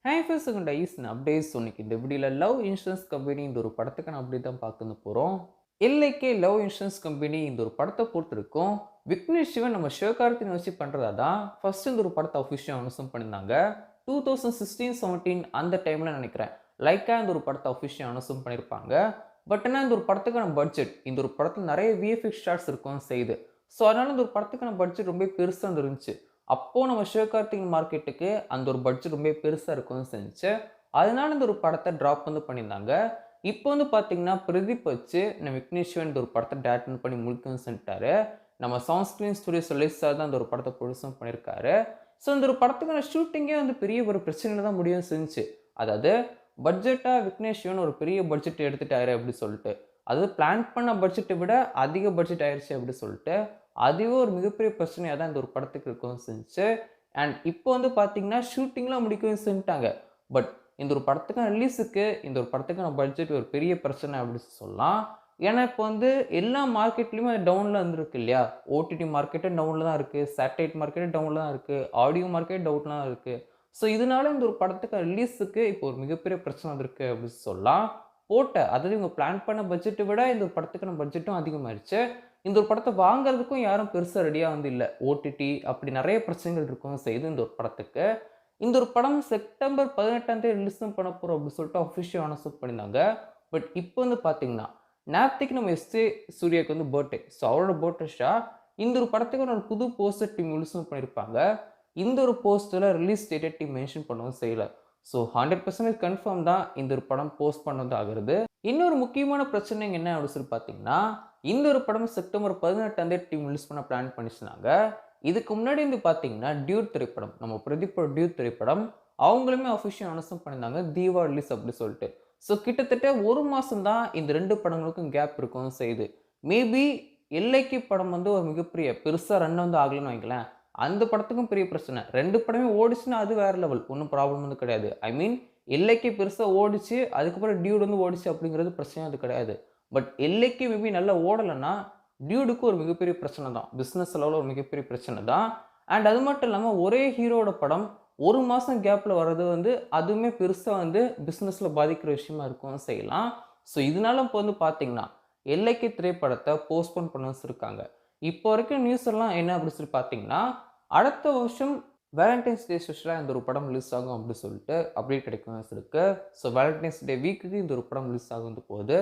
Hi first dies updates இன்னைக்கு இந்த வீடியோவில் லவ் இன்சூரன்ஸ் கம்பெனி இந்த ஒரு படத்துக்கான அப்டேட் தான் பார்க்க போகிறோம். எல்ஐகே லவ் இன்சூரன்ஸ் கம்பெனி இந்த ஒரு படத்தை பொறுத்திருக்கும் விக்னேஷ் சிவன் நம்ம சிவகார்த்திகேயன் வச்சு பண்ணுறதா தான் ஃபர்ஸ்ட் இந்த ஒரு படத்தை அஃபிஷியல் அனௌன்ஸ் பண்ணியிருந்தாங்க. 2016-17 அந்த டைமில் நினைக்கிறேன் லைக்கா இந்த ஒரு படத்தை அஃபிஷியல் அனௌன்ஸ் பண்ணியிருப்பாங்க. பட் என்ன இந்த ஒரு படத்துக்கான பட்ஜெட் இந்த ஒரு படத்தில் நிறைய விஎஃப்எக்ஸ் ஷாட்ஸ் இருக்கும் செய்யுது. ஸோ அதனால இந்த ஒரு படத்துக்கான பட்ஜெட் ரொம்ப பெருசாக இருந்துச்சு. அப்போ நம்ம சிவகார்த்திகேயன் மார்க்கெட்டுக்கு அந்த ஒரு பட்ஜெட் ரொம்ப பெருசாக இருக்கும்னு செஞ்சு அதனால இந்த ஒரு படத்தை ட்ராப் பண்ணியிருந்தாங்க. இப்போ பார்த்தீங்கன்னா பிரதீப் வச்சு நம்ம விக்னேஷ் சிவன் இந்த ஒரு படத்தை டேரக்ட் பண்ணி முடிக்கணும்னு சொல்லிட்டாரு. நம்ம சவுண்ட் ஸ்க்ரீன் ஸ்டுடியோ சொல்லிஸ் சார் தான் இந்த ஒரு படத்தை ப்ரொடியூஸும் பண்ணியிருக்காரு. ஸோ இந்த ஒரு படத்துக்கான ஷூட்டிங்கே பெரிய ஒரு பிரச்சனையில் தான் முடியும் செஞ்சு. அதாவது பட்ஜெட்டாக விக்னேஷ் சிவன் ஒரு பெரிய பட்ஜெட் எடுத்துட்டாரு அப்படி சொல்லிட்டு, அதாவது பிளான் பண்ண பட்ஜெட்டை விட அதிக பட்ஜெட் ஆயிடுச்சு அப்படி சொல்லிட்டு அதுவே ஒரு மிகப்பெரிய பிரச்சனையாக தான் இந்த ஒரு படத்துக்கு இருக்கவும் செஞ்சு. அண்ட் இப்போ பார்த்தீங்கன்னா ஷூட்டிங்லாம் முடிக்கவும் செஞ்சுட்டாங்க. பட் இந்த ஒரு படத்துக்கான ரிலீஸுக்கு இந்த ஒரு படத்துக்கான பட்ஜெட் ஒரு பெரிய பிரச்சனை அப்படின்னு சொல்லலாம். ஏன்னா இப்போ எல்லா மார்க்கெட்லேயுமே அது டவுனில் வந்துருக்கு இல்லையா. ஓடிடி மார்க்கெட்டே டவுனில் தான் இருக்குது, சேட்டலைட் மார்க்கெட்டே டவுனில் தான் இருக்குது, ஆடியோ மார்க்கெட் டவுனில் தான் இருக்குது. ஸோ இதனால இந்த ஒரு படத்துக்கு ரிலீஸுக்கு இப்போ ஒரு மிகப்பெரிய பிரச்சனை வந்திருக்கு அப்படின்னு சொல்லலாம். அதாவது இவங்க பிளான் பண்ண பட்ஜெட்டை விட இந்த ஒரு படத்துக்கான பட்ஜெட்டும் அதிகமாகிடுச்சு. இந்த ஒரு படத்தை வாங்குறதுக்கும் யாரும் பெருசாக ரெடியாக இல்லை. ஓடிடி அப்படி நிறைய பிரச்சனைகள் இருக்கும் செய்து இந்த ஒரு படத்துக்கு. இந்த ஒரு படம் செப்டம்பர் 18ஆம் தேதி ரிலீஸ் பண்ண போகிறோம் அப்படின்னு சொல்லிட்டு அஃபிஷியல் அனௌன்ஸ் பண்ணியிருந்தாங்க. பட் இப்போ பார்த்தீங்கன்னா நேற்றுக்கு நம்ம எஸ்ஏ சூர்யாவுக்கு பர்த்டே. ஸோ அவரோட பர்த்டேஷா இந்த ஒரு படத்துக்கு ஒரு புது போஸ்டர் டீம் ரிலீஸும் பண்ணியிருப்பாங்க. இந்த ஒரு போஸ்டரில் ரிலீஸ் டேட்டை டீம் மென்ஷன் பண்ணவும் செய்யலை. ஸோ 100% கன்ஃபார்ம் தான் இந்த ஒரு படம் போஸ்ட் பண்ணது ஆகுறது. இன்னொரு முக்கியமான பிரச்சனை என்ன அப்படின்னு சொல்லி பார்த்தீங்கன்னா இந்த ஒரு படம் செப்டம்பர் 18ஆம் தேதி டீம் ரிலீஸ் பண்ண பிளான் பண்ணிச்சுனாங்க. இதுக்கு முன்னாடி பார்த்தீங்கன்னா டியூட் திரைப்படம், நம்ம பிரதீப்போட டியூட் திரைப்படம் அவங்களுமே அஃபிஷியல் அனௌன்ஸ் பண்ணியிருந்தாங்க தீபா ரிலீஸ் அப்படி சொல்லிட்டு. ஸோ கிட்டத்தட்ட ஒரு மாதம் தான் இந்த ரெண்டு படங்களுக்கும் கேப் இருக்கும் செய்யுது. மேபி எல்லைக்கு படம் ஒரு மிகப்பெரிய பெருசாக ரன் ஆகலன்னு வைங்களேன். அந்த படத்துக்கும் பெரிய பிரச்சனை. ரெண்டு படமே ஓடிச்சுன்னா அது வேற லெவல், ஒன்றும் ப்ராப்ளம் கிடையாது. ஐ மீன் எல்லைக்கு பெருசாக ஓடிச்சு, அதுக்கப்புறம் டியூட் ஓடிச்சு அப்படிங்கிறது பிரச்சனை அது கிடையாது. பட் எல்லைக்கு மேபி நல்லா ஓடலைன்னா டியூடுக்கு ஒரு மிகப்பெரிய பிரச்சனை தான், பிஸ்னஸ் லெவலில் ஒரு மிகப்பெரிய பிரச்சனை தான். அண்ட் அது மட்டும் இல்லாமல் ஒரே ஹீரோட படம் ஒரு மாதம் கேப்பில் வர்றது அதுவுமே பெருசாக பிஸ்னஸில் பாதிக்கிற விஷயமா இருக்கும் செய்யலாம். ஸோ இதனால இப்போ பார்த்தீங்கன்னா எல்லைக்கு திரைப்படத்தை போஸ்ட்போன் பண்ண வச்சுருக்காங்க. இப்போ வரைக்கும் நியூஸ் எல்லாம் என்ன அப்படின்னு சொல்லி பார்த்தீங்கன்னா அடுத்த வருஷம் வேலண்டைன்ஸ் டே ஸ்பெஷலாக இந்த ஒரு படம் ரிலீஸ் ஆகும் அப்படின்னு சொல்லிட்டு அப்டேட் கிடைக்கும் இருக்கு. ஸோ வேலண்டைன்ஸ் டே வீக்குக்கு இந்த ஒரு படம் ரிலீஸ் ஆகும் போகுது.